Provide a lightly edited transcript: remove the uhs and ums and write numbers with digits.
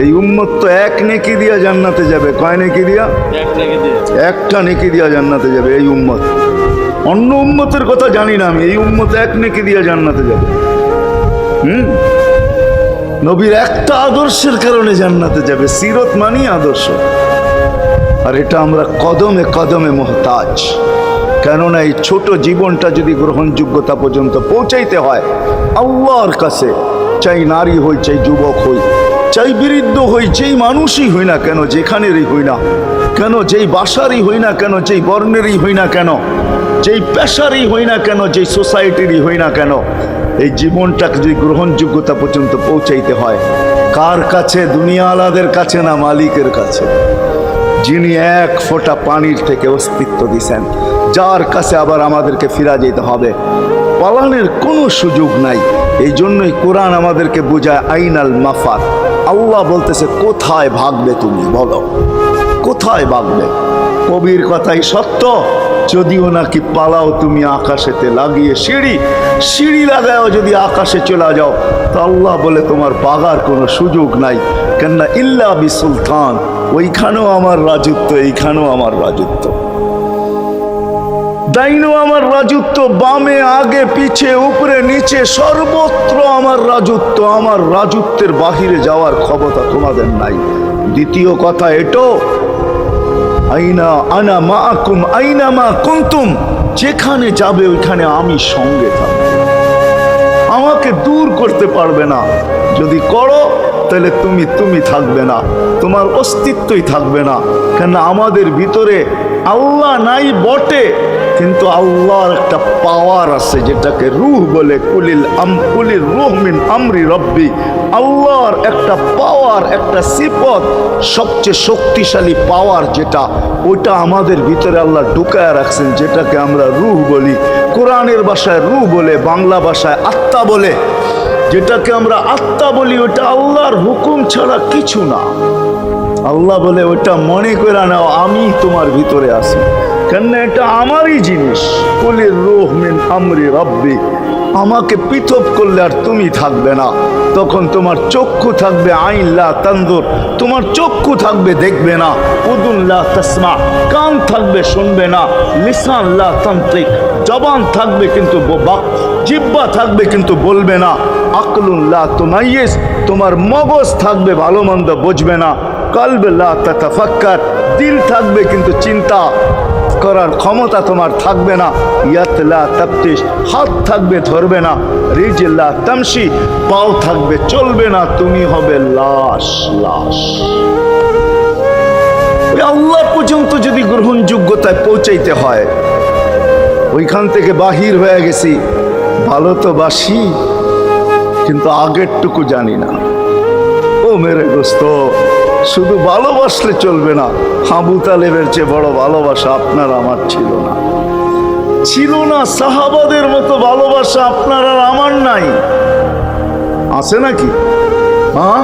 এই উম্মত তো এক নেকি দিয়া জান্নাতে যাবে। কয় নেকি দিয়া? একটা নেকি দিয়া জান্নাতে যাবে এই উম্মত। অন্য উম্মতের কথা জানি না আমি, এই উম্মত এক নেকি দিয়া জান্নাতে যাবে। নবীর একটা আদর্শের কারণে জান্নাতে যাবে। সিরত মানি আদর্শ, আর এটা আমরা কদমে কদমে মুহতাজ। কেননা এই ছোট জীবনটা যদি গ্রহণযোগ্যতা পর্যন্ত পৌঁছাইতে হয় আল্লাহর কাছে, চাই নারী হই, চাই যুবক হই, চাই বৃদ্ধ হই, যেই মানুষই হই না কেন, যেখানেরই হই না কেন, যেই বাসারই হই না কেন, যেই বর্ণেরই হই না কেন, যেই পেশারই হই না কেন, যেই সোসাইটিরই হই না কেন, এই জীবনটাকে যদি গ্রহণযোগ্যতা পর্যন্ত পৌঁছাইতে হয় কার কাছে? দুনিয়াওয়ালাদের কাছে না, মালিকের কাছে, যিনি এক ফোঁটা পানির থেকে অস্তিত্ব দিছেন, যার কাছে আবার আমাদেরকে ফিরা যেতে হবে। পালানোর কোনো সুযোগ নাই। এই জন্যই কোরআন আমাদেরকে বোঝায় আইনাল মাফার। আল্লাহ বলতেছে কোথায় ভাগবে তুমি, বলো কোথায় ভাগবে? কবির কথাই সত্য, যদিও নাকি পালাও তুমি আকাশেতে লাগিয়ে সিঁড়ি, সিঁড়ি লাগাও যদি আকাশে চলে যাও, তো আল্লাহ বলে তোমার পাগার কোনো সুযোগ নাই। কেননা ইল্লা বি সুলতান, ওইখানেও আমার রাজত্ব, এইখানেও আমার রাজত্ব, ডাইনো আমার রাজত্ব, বামে আগে পিছে উপরে নিচে সর্বত্র আমার রাজত্ব। আমার রাজত্বের বাহিরে যাওয়ার ক্ষমতা তোমাদের নাই। দ্বিতীয় কথা এটো, আইনা আনা মাআকুম আইনা মা কুনতুম, যেখানে যাবে ওইখানে আমি সঙ্গে থাকব, আমাকে দূর করতে পারবে না। যদি করো তাহলে তুমি থাকবে না, তোমার অস্তিত্বই থাকবে না। কেন আমাদের ভিতরে আল্লাহ নাই বটে, কিন্তু আল্লাহর একটা পাওয়ার আছে যেটাকে রূহ বলে। কুলির রূহ মিন আমরি রব্বি, আল্লাহর একটা পাওয়ার, একটা সিফত, সবচেয়ে শক্তিশালী পাওয়ার যেটা, ওটা আমাদের ভিতরে আল্লাহ ঢুকায় রাখছেন, যেটাকে আমরা রূহ বলি। কোরআনের ভাষায় রূহ বলে, বাংলা ভাষায় আত্মা বলে। যেটাকে আমরা আত্মা বলি ওটা আল্লাহর হুকুম ছাড়া কিছু না। আল্লাহ বলে ওটা মনে করে নাও আমি তোমার ভিতরে আছি, কেন এটা আমারই জিনিস। কুলির রূহ মিন আমরি রব্বি, আমাকে পৃথক করলে আর তুমি থাকবে না। তখন তোমার চক্ষু থাকবে আইন লা তানজুর, তোমার চক্ষু থাকবে দেখবে না। উযুন লা তাসমা, কান থাকবে শুনবে না। লিসান লা তানতিক, জবান থাকবে কিন্তু জিহ্বা থাকবে কিন্তু বলবে না। আকলুন লা তুমাইয়িজ, তোমার মগজ থাকবে ভালো মন্দ বুঝবে না। কলব লা তাতাফাক্কার, দিল থাকবে কিন্তু চিন্তা করার ক্ষমতা তোমার থাকবে না। ইয়াত লা তাফতিশ, হাত থাকবে ধরবে না। রিজল লা তামশি, পাও থাকবে চলবে না। তুমি হবে লাশ। লাশ। ওই আল্লাহ পর্যন্ত যদি গ্রহণযোগ্যতায় পৌঁছাইতে হয়, ওইখান থেকে বাহির হয়ে গেছি, ভালো তো বাসি কিন্তু আগেরটুকু জানি না। ও মেরে দোস্ত, শুধু ভালোবাসলে চলবে না। আবু তালেবের চেয়ে বড় ভালোবাসা আপনার আমার ছিল না, ছিল না। সাহাবাদের মতো ভালোবাসা আপনার আর আমার নাই, আছে নাকি? হ্যাঁ,